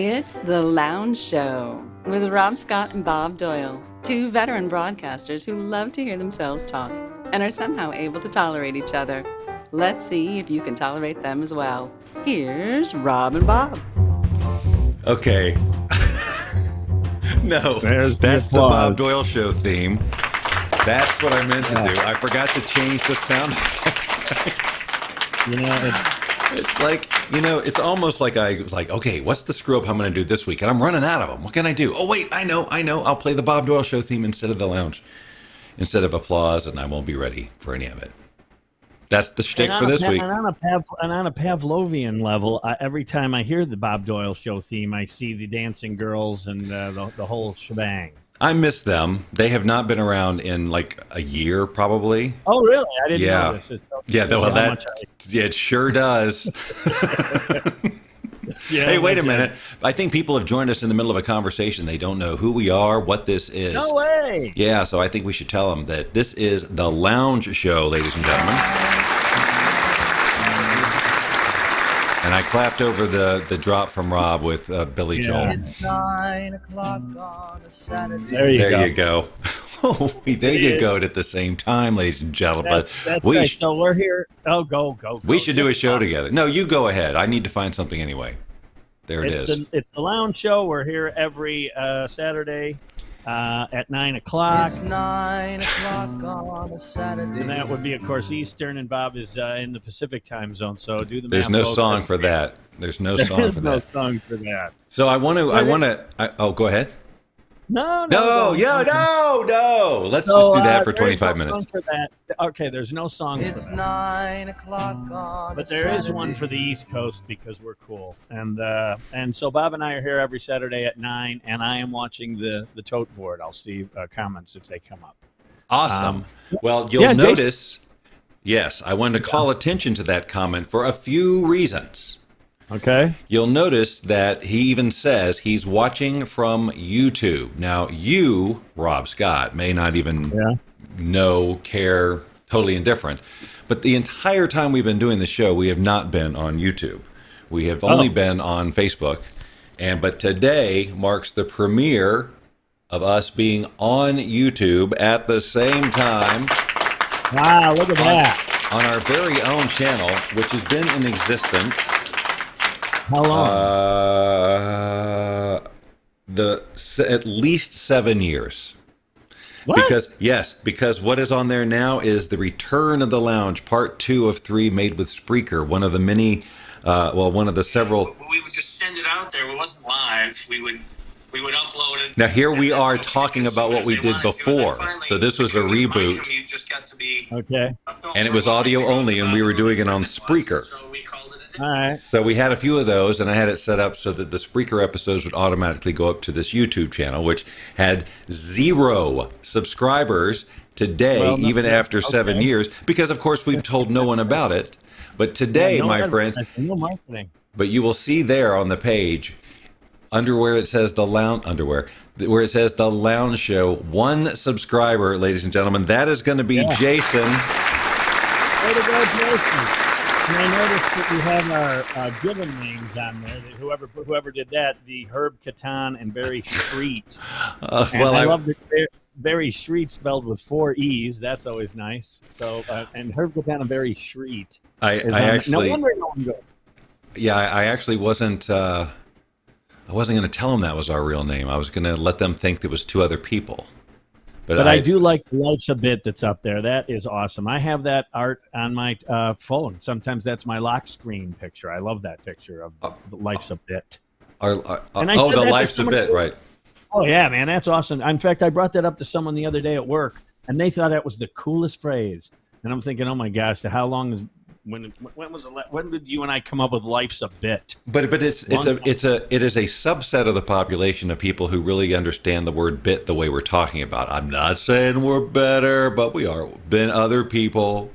It's The Lounge Show with Rob Scott and Bob Doyle, two veteran broadcasters who love to hear themselves talk and are somehow able to tolerate each other. Let's see if you can tolerate them as well. Here's Rob and Bob. Okay. No, that's the Bob Doyle Show theme. That's what I meant to do. I forgot to change the sound effect. You know, it's like, it's almost like I was like, okay, what's the screw up I'm going to do this week? And I'm running out of them. What can I do? Oh, wait, I know. I'll play the Bob Doyle Show theme instead of the lounge, instead of applause, and I won't be ready for any of it. That's the shtick for this week. And on a Pavlovian level, every time I hear the Bob Doyle Show theme, I see the dancing girls and the whole shebang. I miss them. They have not been around in like a year, probably. Oh, really? I didn't know this. It sure does. Hey, wait a minute. I think people have joined us in the middle of a conversation. They don't know who we are, what this is. No way. Yeah, so I think we should tell them that this is The Lounge Show, ladies and gentlemen. And I clapped over the drop from Rob with Billy Joel. It's 9 o'clock on a Saturday. There you go. There you go at the same time, ladies and gentlemen. That's right. So we're here. Oh, go. We should do a show together. No, you go ahead. I need to find something anyway. There it is. It's the Lounge Show. We're here every Saturday at 9 o'clock. It's 9 o'clock on a Saturday. And that would be, of course, Eastern, and Bob is in the Pacific time zone. So do the math. There's no song for that. There's no song for that. There's no song for that. So I want to. Go ahead. No. Let's just do that for 25 minutes. For that. Okay, there's no song it's for that. 9 o'clock on But there is one for the East Coast because we're cool. And so Bob and I are here every Saturday at 9, and I am watching the tote board. I'll see comments if they come up. Awesome. Well, you'll notice, yes, I wanted to call attention to that comment for a few reasons. Okay. You'll notice that he even says he's watching from YouTube. Now, you, Rob Scott, may not even know, care, totally indifferent. But the entire time we've been doing the show, we have not been on YouTube. We have only been on Facebook. But today marks the premiere of us being on YouTube at the same time. Wow, look at that. On our very own channel, which has been in existence. How long? At least 7 years. What? Because what is on there now is The Return of the Lounge, Part 2 of 3, made with Schrreeeet, one of the many, one of the several. We would just send it out there. It wasn't live. We would upload it. Now here we are talking about what we did before. So this was a reboot. You just got to be okay. And it was audio only, and we were doing it on Schrreeeet. So we called it a day. All right. So we had a few of those, and I had it set up so that the Schrreeeet episodes would automatically go up to this YouTube channel, which had 0 subscribers today, even after 7 years, because of course we've told no one about it. But today, my friends, no marketing. But you will see there on the page, where it says the Lounge Show, 1 subscriber, ladies and gentlemen. That is going to be Jason. Way to go, Jason. And I noticed that we have our given names on there. Whoever did that, the Herb Cataan and Barry Schrreeeet. I love the Barry Schrreeeet spelled with 4 E's. That's always nice. So and Herb Cataan and Barry Schrreeeet. I actually. No wonder no one goes. Yeah, I actually wasn't. I wasn't going to tell them that was our real name. I was going to let them think there was 2 other people. But I do like Life's a Bit that's up there. That is awesome. I have that art on my phone. Sometimes that's my lock screen picture. I love that picture of Life's a Bit. The Life's a Bit, right. Oh, yeah, man. That's awesome. In fact, I brought that up to someone the other day at work, and they thought that was the coolest phrase. And I'm thinking, oh, my gosh, how long is... When did you and I come up with Life's a Bit? But it is a subset of the population of people who really understand the word bit the way we're talking about. I'm not saying we're better, but we are than other people.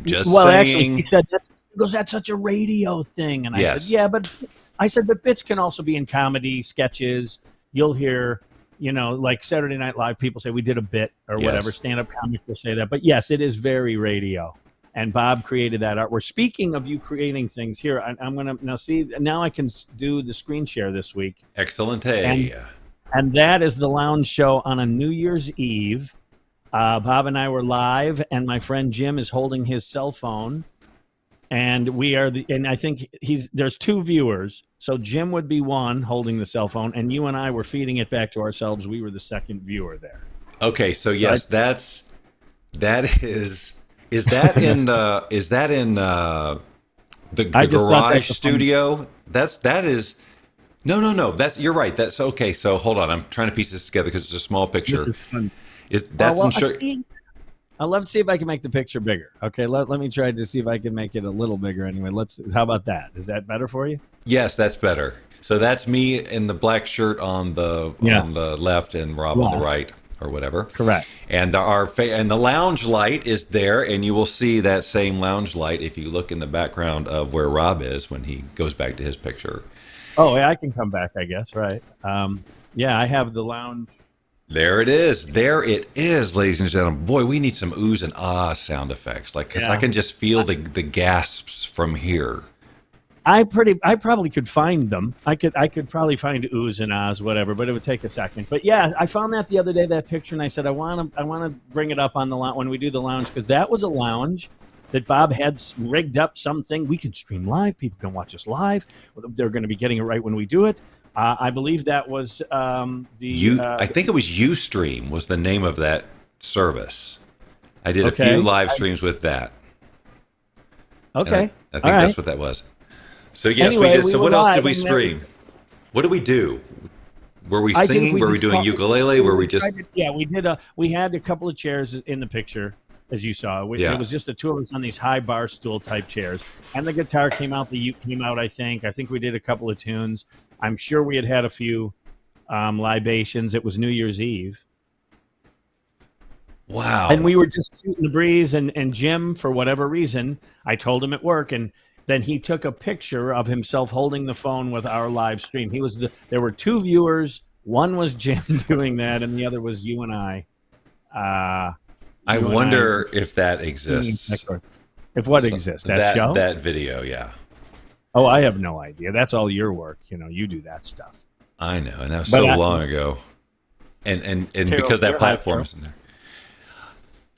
Just saying. Actually, he said that's such a radio thing, and I said, yeah, but bits can also be in comedy sketches. You'll hear, like Saturday Night Live, people say we did a bit or whatever. Stand-up comics will say that, but yes, it is very radio. And Bob created that art. We're speaking of you creating things here. I'm going to now I can do the screen share this week. Excellent. And that is the lounge show on a New Year's Eve. Bob and I were live, and my friend Jim is holding his cell phone. And we are and I think there's 2 viewers. So Jim would be one holding the cell phone, and you and I were feeding it back to ourselves. We were the second viewer there. Okay, so yes, that is. Is that in the garage studio? That is no. That's you're right. That's okay. So hold on, I'm trying to piece this together because it's a small picture. I'll love to see if I can make the picture bigger. Okay, let me try to see if I can make it a little bigger. Anyway, how about that? Is that better for you? Yes, that's better. So that's me in the black shirt on the left and Rob on the right. Or whatever. Correct. And and the lounge light is there, and you will see that same lounge light if you look in the background of where Rob is when he goes back to his picture. Oh, yeah, I can come back, I guess, right? Yeah, I have the lounge. There it is. There it is, ladies and gentlemen. Boy, we need some oohs and ahs sound effects, because I can just feel the gasps from here. I probably could find them. I could probably find oohs and ahs, whatever, but it would take a second. But yeah, I found that the other day, that picture, and I said I want to bring it up on the when we do the lounge, because that was a lounge that Bob had rigged up something. We can stream live. People can watch us live. They're going to be getting it right when we do it. I believe that was I think it was Ustream was the name of that service. I did a few live streams with that. Okay, I think that's what that was. So yes, anyway, we did. So what else did we stream? What did we do? Were we singing? Were we doing ukulele? Were we just? Yeah, we did. We had a couple of chairs in the picture, as you saw. It was just the 2 of us on these high bar stool type chairs, and the guitar came out. The uke came out. I think we did a couple of tunes. I'm sure we had a few libations. It was New Year's Eve. Wow. And we were just shooting the breeze, and Jim, for whatever reason, I told him at work, and then he took a picture of himself holding the phone with our live stream. There were 2 viewers. One was Jim doing that, and the other was you and I. I wonder if that exists. If what exists? That show? That video, yeah. Oh, I have no idea. That's all your work. You do that stuff. I know, and that was so long ago. And because that platform is in there.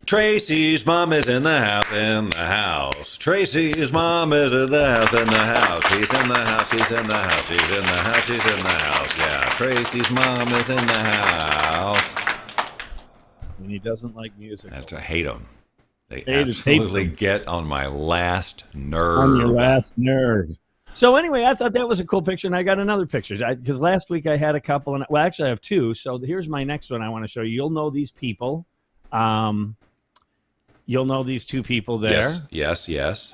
Tracy's mom is in the house, Tracy's mom is in the house, She's in the house, she's in the house, she's in the house, she's in the house. Yeah, Tracy's mom is in the house. And he doesn't like music. I hate them. They absolutely get on my last nerve. On your last nerve. So anyway, I thought that was a cool picture, and I got another picture. Because last week I had a couple, and actually I have 2. So here's my next one I want to show you. You'll know these people. You'll know these 2 people there. Yes.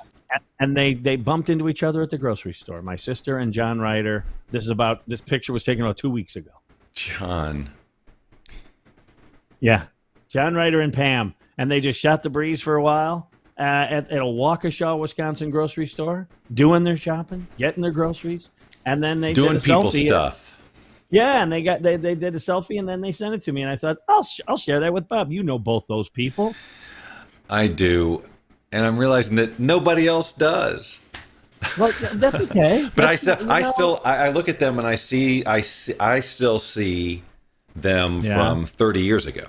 And they bumped into each other at the grocery store. My sister and John Ryder. This picture was taken about 2 weeks ago. John. Yeah. John Ryder and Pam. And they just shot the breeze for a while at a Waukesha, Wisconsin grocery store, doing their shopping, getting their groceries, and then they doing did a people selfie. Stuff. Yeah, and they did a selfie, and then they sent it to me, and I thought I'll share that with Bob. You know both those people. I do, and I'm realizing that nobody else does. Well, that's okay. But I look at them and I still see them from 30 years ago.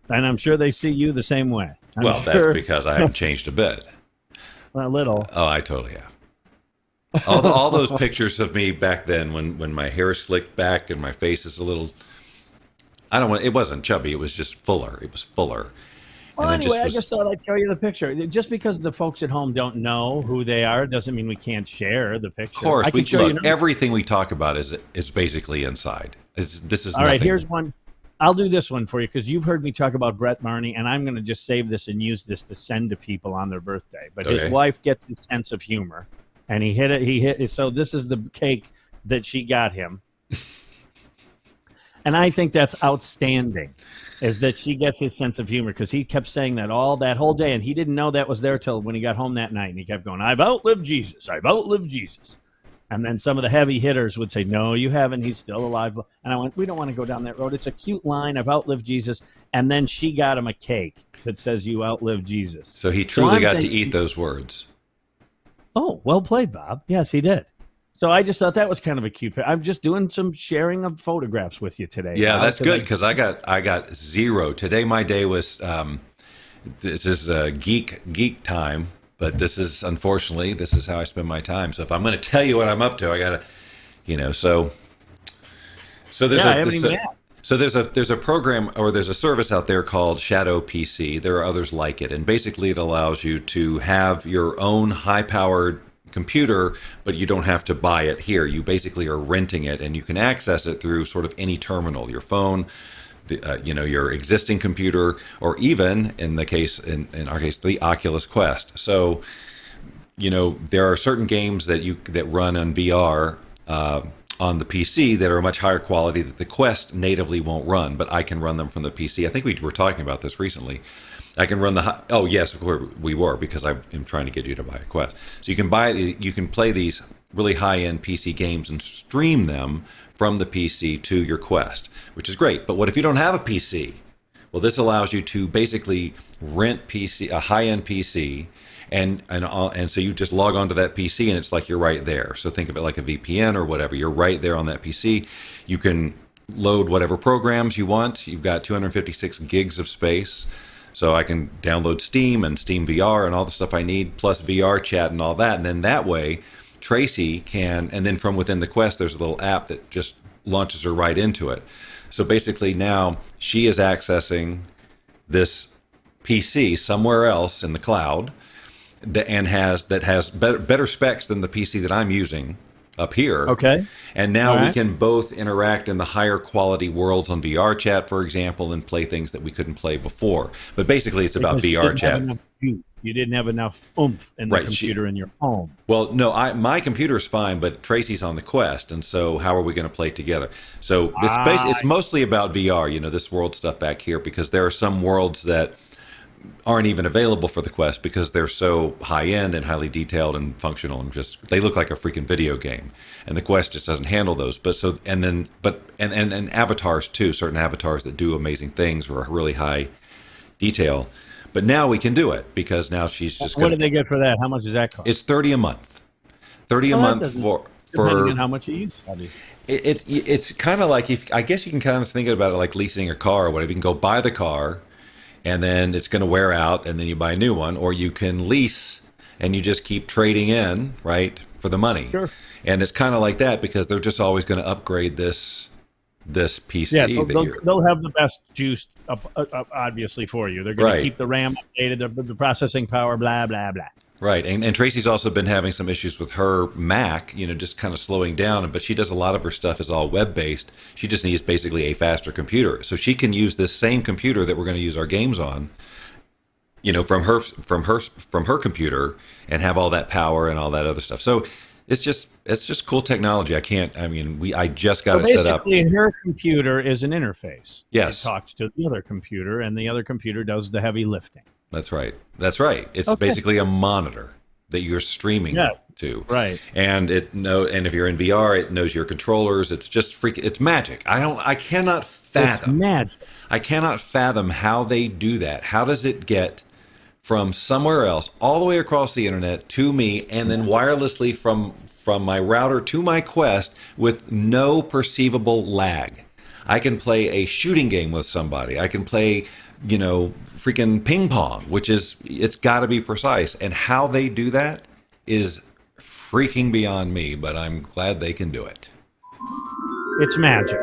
And I'm sure they see you the same way. That's because I haven't changed a bit. A little. Oh, I totally have. All those pictures of me back then when my hair is slicked back and my face is a little, it wasn't chubby, it was just fuller. It was fuller. Well, anyway, I just thought I'd show you the picture. Just because the folks at home don't know who they are doesn't mean we can't share the picture. Of course. Everything we talk about is basically inside. This is all right, here's one. I'll do this one for you because you've heard me talk about Brett Marney, and I'm going to just save this and use this to send to people on their birthday. But his wife gets his sense of humor, and he hit it. So this is the cake that she got him. And I think that's outstanding, is that she gets his sense of humor, because he kept saying that that whole day, and he didn't know that was there till when he got home that night, and he kept going, I've outlived Jesus. I've outlived Jesus. And then some of the heavy hitters would say, no, you haven't. He's still alive. And I went, we don't want to go down that road. It's a cute line. I've outlived Jesus. And then she got him a cake that says you outlived Jesus. So he truly got to eat those words. Oh, well played, Bob. Yes, he did. So I just thought that was kind of a cute. I'm just doing some sharing of photographs with you today. Yeah, Bob, that's good because I got 0 today. My day was this is geek time, but this is unfortunately this is how I spend my time. So if I'm going to tell you what I'm up to, I gotta, so there's a program or there's a service out there called Shadow PC. There are others like it, and basically it allows you to have your own high-powered computer, but you don't have to buy it here. You basically are renting it, and you can access it through sort of any terminal, your phone, your existing computer, or even in our case, the Oculus Quest. So, there are certain games that run on VR on the PC that are much higher quality that the Quest natively won't run, but I can run them from the PC. I think we were talking about this recently. I can run oh yes, of course we were, because I am trying to get you to buy a Quest. So you can play these really high-end PC games and stream them from the PC to your Quest, which is great. But what if you don't have a PC? Well, this allows you to basically rent a high-end PC, and so you just log onto that PC, and it's like you're right there. So think of it like a VPN or whatever. You're right there on that PC. You can load whatever programs you want. You've got 256 gigs of space. So I can download Steam and Steam VR and all the stuff I need, plus VR chat and all that. And then that way, Tracy can, and then from within the Quest, there's a little app that just launches her right into it. So basically now she is accessing this PC somewhere else in the cloud that has better specs than the PC that I'm using up here. Okay. And now we can both interact in the higher quality worlds on VR chat, for example, and play things that we couldn't play before. But basically it's about VR chat. You didn't have enough oomph in the computer in your home. Well, no, my computer's fine, but Tracy's on the Quest, and so how are we going to play together? So it's mostly about VR, this world stuff back here, because there are some worlds that aren't even available for the Quest because they're so high-end and highly detailed and functional, and they look like a freaking video game, and the Quest just doesn't handle those. And avatars too, certain avatars that do amazing things or really high detail. But now we can do it because now she's just. What do they get for that? How much does that cost? It's $30 a month. $30 a month for depending on how much you use. It's kind of like, I guess you can kind of think about it like leasing a car or whatever. You can go buy the car, and then it's going to wear out, and then you buy a new one, or you can lease and you just keep trading in, right, for the money. Sure. And it's kind of like that because they're just always going to upgrade this PC. Yeah, they'll have the best juice up, obviously, for you. They're going to keep the RAM updated, the processing power, blah, blah, blah. Right, and Tracy's also been having some issues with her Mac, just kind of slowing down, but she does a lot of her stuff is all web-based. She just needs basically a faster computer. So she can use this same computer that we're going to use our games on, from her computer, and have all that power and all that other stuff. So it's just cool technology. I just got it set up. Basically, her computer is an interface. Yes. It talks to the other computer, and the other computer does the heavy lifting. That's right. It's basically a monitor that you're streaming to. Right. And and if you're in VR, it knows your controllers. It's just it's magic. I cannot fathom. It's magic. I cannot fathom how they do that. How does it get from somewhere else all the way across the internet to me, and then wirelessly from my router to my Quest with no perceivable lag? I can play a shooting game with somebody. I can play, freaking ping pong, it's got to be precise. And how they do that is freaking beyond me, but I'm glad they can do it. It's magic.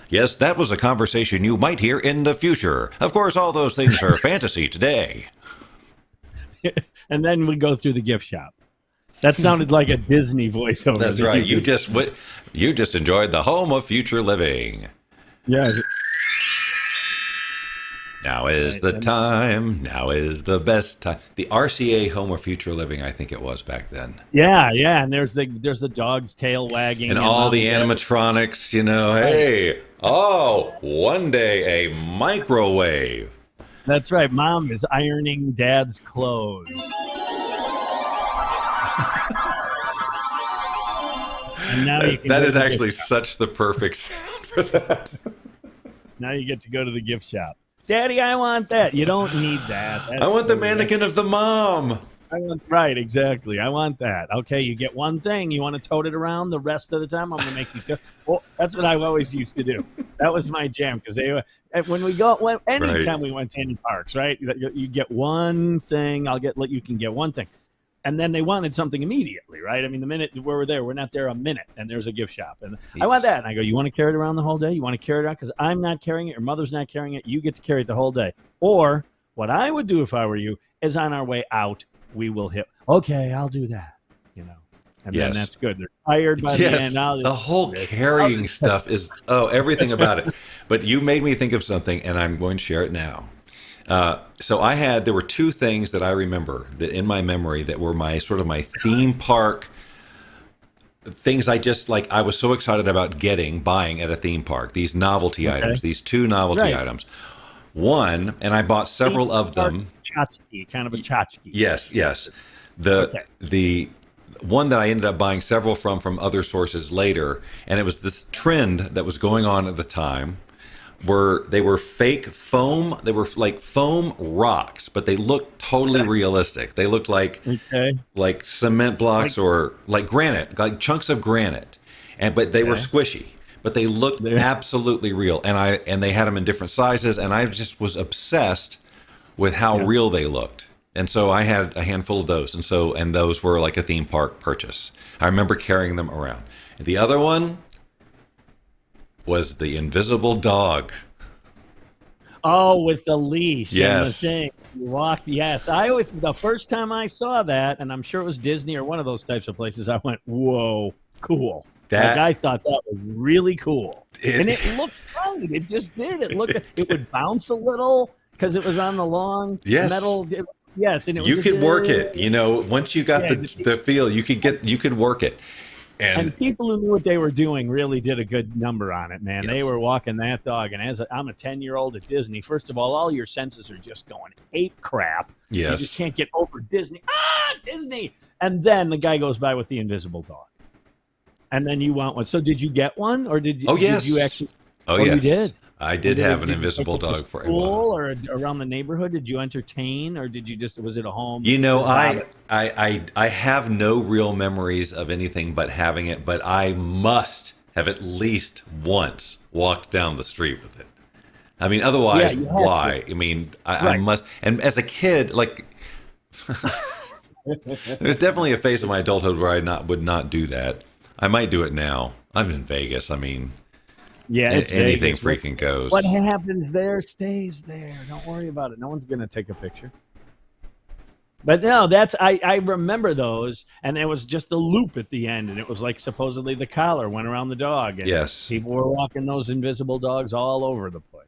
Yes, that was a conversation you might hear in the future. Of course, all those things are fantasy today. And then we go through the gift shop. That sounded like a Disney voiceover. That's right. You just enjoyed the home of future living. Yeah. Now is the time. Now is the best time. The RCA Home of Future Living, I think it was back then. Yeah, and there's the dog's tail wagging, and all the animatronics. Hey, one day a microwave. That's right. Mom is ironing Dad's clothes. And now you can that go is to the actually gift shop. such the perfect sound for that. Now you get to go to the gift shop. Daddy, I want that. You don't need that. I want the mannequin of the mom. Right, exactly. I want that. Okay, you get one thing. You want to tote it around the rest of the time? I'm going to make you. Well, that's what I always used to do. That was my jam because anytime we went to any parks, right? You get one thing. You can get one thing. And then they wanted something immediately, right? I mean, the minute we're there, we're not there a minute, and there's a gift shop. And yes. I want that. And I go, you want to carry it around the whole day? You want to carry it around? Because I'm not carrying it. Your mother's not carrying it. You get to carry it the whole day. Or what I would do if I were you is on our way out, we will hit, okay, I'll do that, And then that's good. They're tired by the end. The whole carrying stuff is, everything about it. But you made me think of something, and I'm going to share it now. So there were two things that I remember that in my memory that were my theme park things I was so excited about buying at a theme park, these novelty items, these two novelty items. One, and I bought several of them. Kind of a tchotchke. Yes. The one that I ended up buying several from other sources later, and it was this trend that was going on at the time, they were fake foam. They were like foam rocks, but they looked totally realistic. They looked like cement blocks or like granite, like chunks of granite, but they were squishy. But they looked absolutely real, and they had them in different sizes, and I just was obsessed with how real they looked. And so I had a handful of those, and those were like a theme park purchase. I remember carrying them around. And the other one was the invisible dog. Oh, with the leash. Yes. And the thing. You walked. Yes. The first time I saw that, and I'm sure it was Disney or one of those types of places, I went, whoa, cool. I thought that was really cool. And it looked fun. It just did. It would bounce a little because it was on the long metal. Yes. And you could work it. Once you got the feel, you could work it. And people who knew what they were doing really did a good number on it, man. Yes. They were walking that dog. And I'm a 10-year-old at Disney. First of all your senses are just going ape crap. Yes. You just can't get over Disney. Disney. And then the guy goes by with the invisible dog. And then you want one. So did you get one, or did you? Oh yes. Did you actually? Yeah. You did. I did have an invisible dog for a while. Or around the neighborhood? Did you entertain, or did you was it a home? I have no real memories of anything but having it. But I must have at least once walked down the street with it. I mean, otherwise, why? I mean, I must. And as a kid, there's definitely a phase of my adulthood where I would not do that. I might do it now. I'm in Vegas. I mean, anything Vegas. Freaking goes. What happens there stays there. Don't worry about it. No one's going to take a picture. But no, I remember those, and there was just a loop at the end, and it was like supposedly the collar went around the dog. And yes. People were walking those invisible dogs all over the place.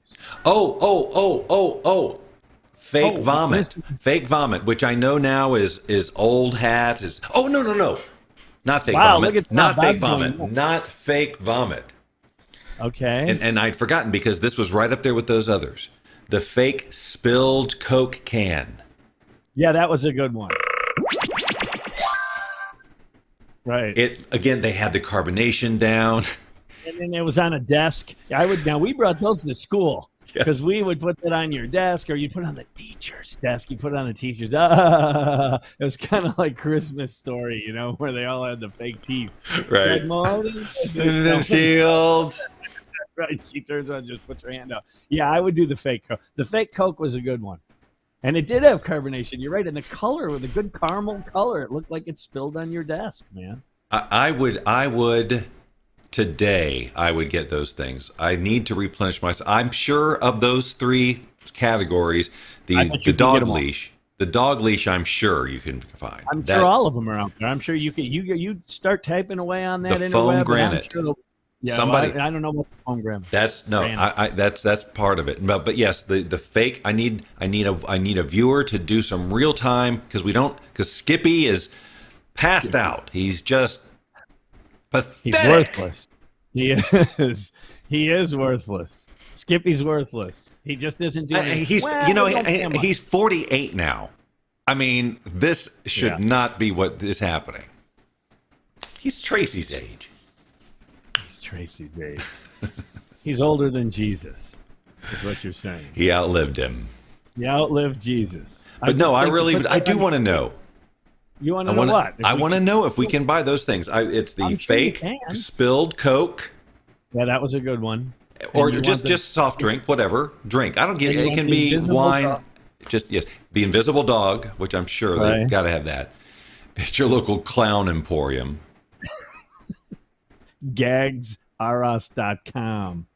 Fake vomit. Fake vomit, which I know now is old hat. No. Not fake vomit. Not fake vomit. Not fake vomit. Okay. And I'd forgotten because this was right up there with those others. The fake spilled Coke can. Yeah, that was a good one. Right. Again, they had the carbonation down. And then it was on a desk. We brought those to school. Because we would put that on your desk, or you'd put it on the teacher's desk. You put it on the teacher's desk. It was kind of like Christmas Story, where they all had the fake teeth. Right. Good morning. The field. Right. She turns on, just puts her hand up. Yeah, I would do the fake Coke. The fake Coke was a good one. And it did have carbonation. You're right. And the color, with a good caramel color, it looked like it spilled on your desk, man. I would. Today, I would get those things. I need to replenish myself. I'm sure of those three categories, the dog leash. The dog leash, I'm sure you can find. I'm sure all of them are out there. I'm sure you can. You start typing away on that. The foam granite. Somebody, I don't know about the foam granite. That's that's part of it. But yes, the fake. I need a viewer to do some real time because Skippy is passed out. He's just. Pathetic. He's worthless. He is. He is worthless. Skippy's worthless. He just isn't doing. He's 48 now. I mean, this should not be what is happening. He's Tracy's age. He's Tracy's age. He's older than Jesus, is what you're saying. He outlived him. He outlived Jesus. But no, I do want to know. You want to know what? I want to know if we can buy those things. It's the fake spilled Coke. Yeah, that was a good one. Or just soft drink, whatever. Drink. I don't get it. It can be wine. Dog. Just the invisible dog, which I'm sure they've got to have that. It's your local clown emporium. Gagsaros.com.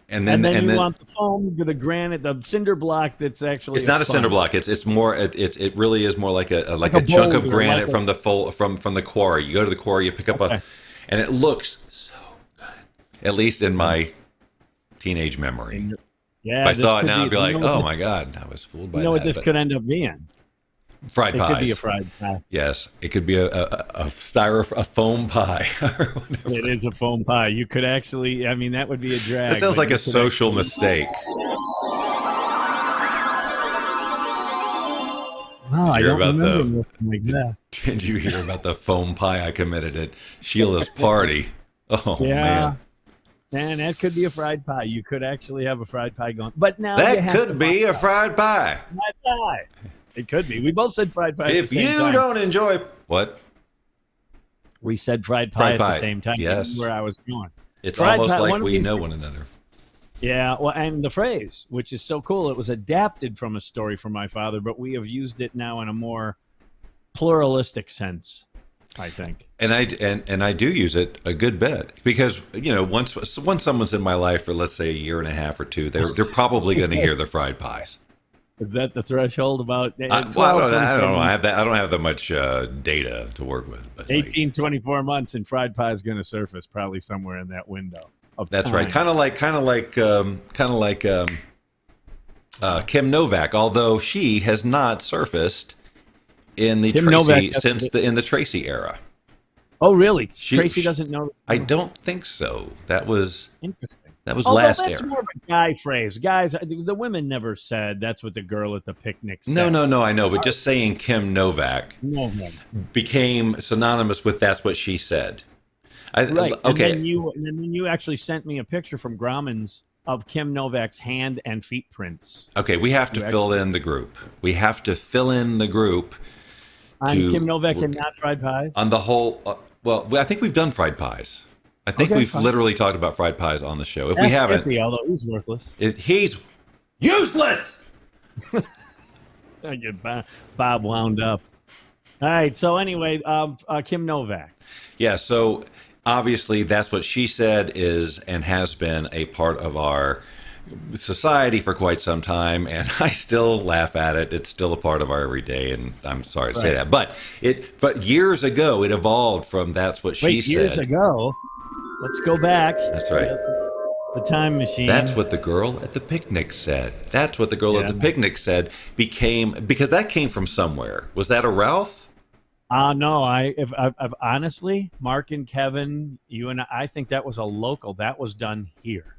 And then you want the foam, the granite, the cinder block that's actually. It's not a cinder block. It's more. It really is more like a chunk of granite from the from the quarry. You go to the quarry, you pick up and it looks so good. At least in my teenage memory. Yeah, if I saw it now, I'd be like, "Oh my god, I was fooled by that." You know what this could end up being? Fried pies. It could be a fried pie. Yes, it could be a foam pie or whatever. It is a foam pie. You could actually, I mean, that would be a drag. That sounds like a social mistake. Oh, I don't remember like that. Did you hear about the foam pie I committed at Sheila's party? Oh, man. Man, that could be a fried pie. You could actually have a fried pie going. But now that could be a fried pie. Fried pie. It could be. We both said fried pie if at the same time. If you don't enjoy... What? We said fried pie at the same time. Yes. That's where I was going. It's almost like we know one another. Yeah, well, and the phrase, which is so cool, it was adapted from a story from my father, but we have used it now in a more pluralistic sense, I think. And I do use it a good bit because, you know, once someone's in my life for, let's say, a year and a half or two, they're probably going to hear the fried pies. Is that the threshold about? I don't know. I don't have that much data to work with. But 18, 24 months, and fried pie is going to surface probably somewhere in that window. That's right. Kind of like Kim Novak, although she has not surfaced in the in the Tracy era. Oh, really? Tracy doesn't know. I don't think so. That was interesting. That was last era. That's more of a guy phrase. Guys, the women never said that's what the girl at the picnic said. No, I know, but just saying Kim Novak became synonymous with that's what she said. Right. Okay. And then you actually sent me a picture from Grauman's of Kim Novak's hand and feet prints. Okay, we have to fill in the group. We have to fill in the group. On Kim Novak and not fried pies? On the whole, well, I think we've done fried pies. I think we've literally talked about fried pies on the show. If we haven't, although he's worthless. He's useless. I get Bob wound up. All right. So anyway, Kim Novak. Yeah. So obviously, that's what she said is and has been a part of our society for quite some time, and I still laugh at it. It's still a part of our everyday, and I'm sorry to say that. But years ago, it evolved from that's what she said. Years ago. Let's go back. That's right. The time machine. That's what the girl at the picnic said. That's what the girl at the picnic said because that came from somewhere. Was that a Ralph? No. I've honestly, Mark and Kevin, you and I think that was a local. That was done here.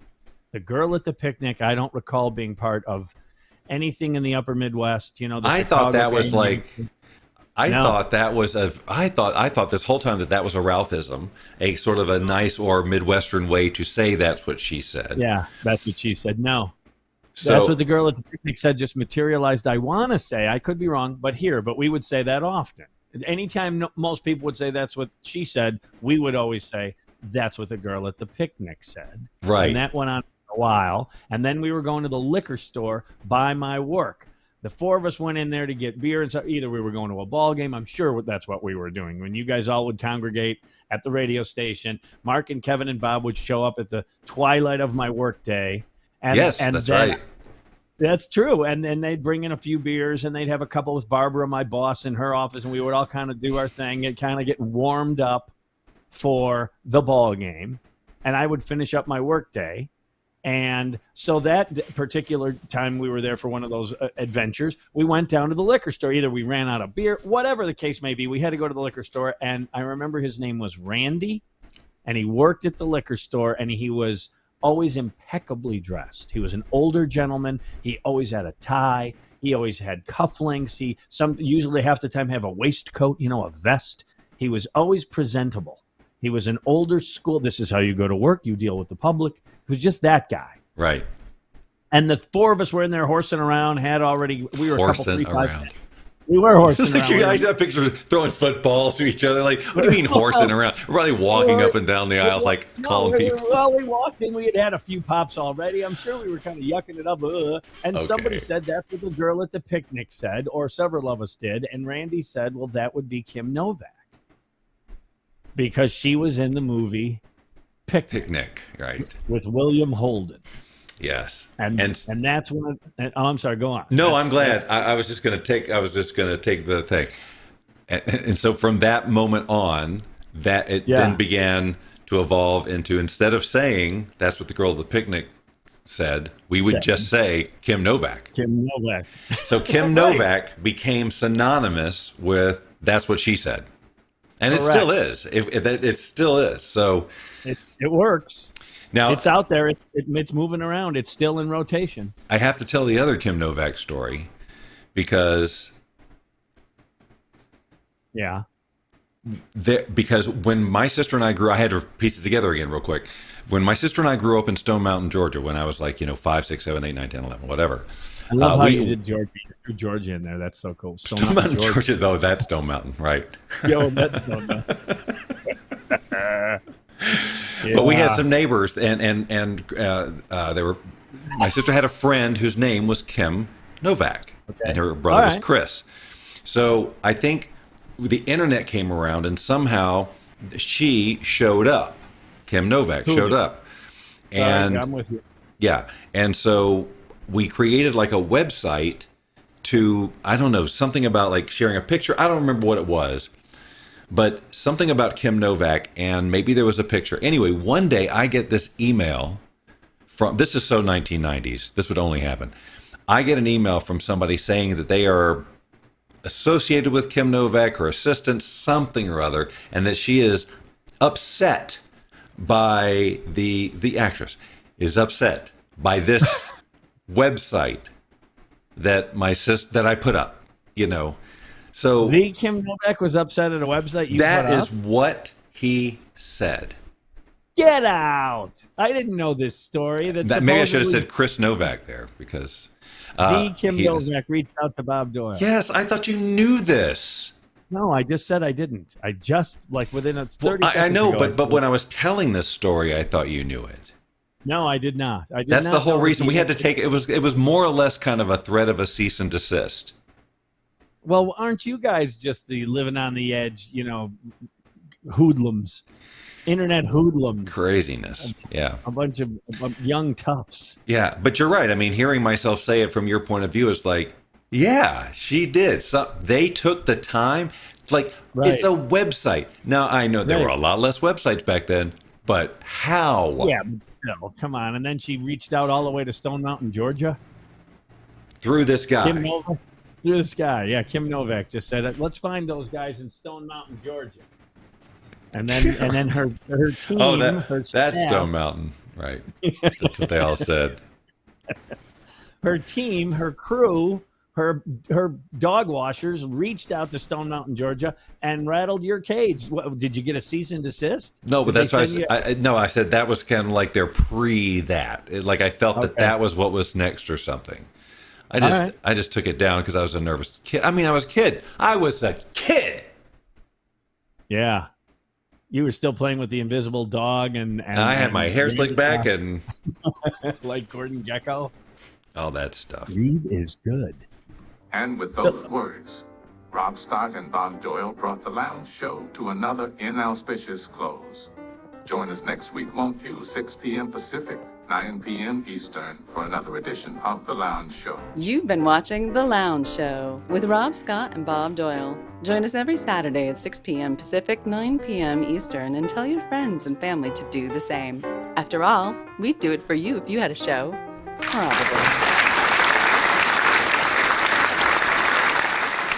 The girl at the picnic. I don't recall being part of anything in the Upper Midwest. You know, I thought that was like. I thought this whole time that was a Ralphism, a sort of a nice or Midwestern way to say that's what she said. Yeah, that's what she said. No. So, that's what the girl at the picnic said, just materialized. I want to say, I could be wrong, but we would say that often. Anytime most people would say that's what she said, we would always say that's what the girl at the picnic said. Right. And that went on for a while. And then we were going to the liquor store by my work. The four of us went in there to get beer, and so either we were going to a ball game. I'm sure that's what we were doing. When you guys all would congregate at the radio station, Mark and Kevin and Bob would show up at the twilight of my work day. That's right. That's true. And then they'd bring in a few beers, and they'd have a couple with Barbara, my boss, in her office, and we would all kind of do our thing and kind of get warmed up for the ball game. And I would finish up my work day. And so that particular time we were there for one of those adventures, we went down to the liquor store. Either we ran out of beer, whatever the case may be, we had to go to the liquor store. And I remember his name was Randy, and he worked at the liquor store, and he was always impeccably dressed. He was an older gentleman. He always had a tie. He always had cufflinks. Usually half the time have a waistcoat, a vest. He was always presentable. He was an older school. This is how you go to work. You deal with the public. He was just that guy. Right. And the four of us were in there horsing around. We were horsing around. We were horsing around. You guys have pictures of throwing footballs to each other. Like, what do you mean horsing around? We're probably walking up and down the aisles, like calling people. Well, we walked in. We had a few pops already. I'm sure we were kind of yucking it up. And somebody said that's what the girl at the picnic said, or several of us did. And Randy said, well, that would be Kim Novak. Because she was in the movie Picnic, right? With William Holden. Yes, and that's when. I'm sorry. Go on. No, I'm glad. I was just going to take. I was just going to take the thing, and so from that moment on, that it then began to evolve into, instead of saying that's what the girl at the picnic said, we would just say Kim Novak. Kim Novak. So Kim Novak became synonymous with that's what she said, and it still is. It still is. So it works. Now it's out there. It's moving around. It's still in rotation. I have to tell the other Kim Novak story because because when my sister and I grew, I had to piece it together again real quick. When my sister and I grew up in Stone Mountain, Georgia, when I was like 5, 6, 7, 8, 9, 10, 11, whatever. I love how you did Georgia. You threw Georgia in there. That's so cool. Stone Mountain, Georgia, though. That's Stone Mountain, right? Yo, that's Stone Mountain. But we had some neighbors, and they were. My sister had a friend whose name was Kim Novak, and her brother was Chris. So I think the internet came around, and somehow she showed up. Kim Novak showed up, and I'm with you. Yeah, and so we created like a website to, I don't know, something about like sharing a picture. I don't remember what it was. But something about Kim Novak, and maybe there was a picture. Anyway, one day I get this email from, this is so 1990s, this would only happen. I get an email from somebody saying that they are associated with Kim Novak, her assistant, something or other, and that she is upset by the actress is upset by this website that that I put up, So the Kim Novak was upset at a website you that put up? is what he said. Get out! I didn't know this story. Maybe I should have said Chris Novak there because the Kim Novak reached out to Bob Doyle. Yes, I thought you knew this. No, I just said I didn't. I just within 30 seconds. I know, ago, but when I was telling this story, I thought you knew it. No, I did not. That's the whole reason we had to take it. It was more or less kind of a threat of a cease and desist. Well, aren't you guys just the living on the edge, hoodlums, internet hoodlums? Craziness, yeah. A bunch of young toughs. Yeah, but you're right. I mean, hearing myself say it from your point of view is like, yeah, she did. So they took the time. It's a website. Now, I know there were a lot less websites back then, but how? Yeah, but still, come on. And then she reached out all the way to Stone Mountain, Georgia? Through this guy. Kim Novak? Through this guy, yeah. Kim Novak just said, "Let's find those guys in Stone Mountain, Georgia." And then her team. Oh, that's Stone Mountain, right? That's what they all said. Her team, her crew, her dog washers reached out to Stone Mountain, Georgia, and rattled your cage. What, did you get a cease and desist? No, but that's what I said. I said that was kind of like their that. I felt that was what was next or something. I just took it down because I was a nervous kid. I mean, I was a kid. I was a kid. Yeah. You were still playing with the invisible dog and I had my hair slicked back and like Gordon Gekko. All that stuff. Reed is good. And with those words, Rob Scott and Bob Doyle brought the Lounge Show to another inauspicious close. Join us next week, won't you? 6 p.m. Pacific, 9 p.m. Eastern for another edition of The Lounge Show. You've been watching The Lounge Show with Rob Scott and Bob Doyle. Join us every Saturday at 6 p.m. Pacific, 9 p.m. Eastern, and tell your friends and family to do the same. After all, we'd do it for you if you had a show. Probably.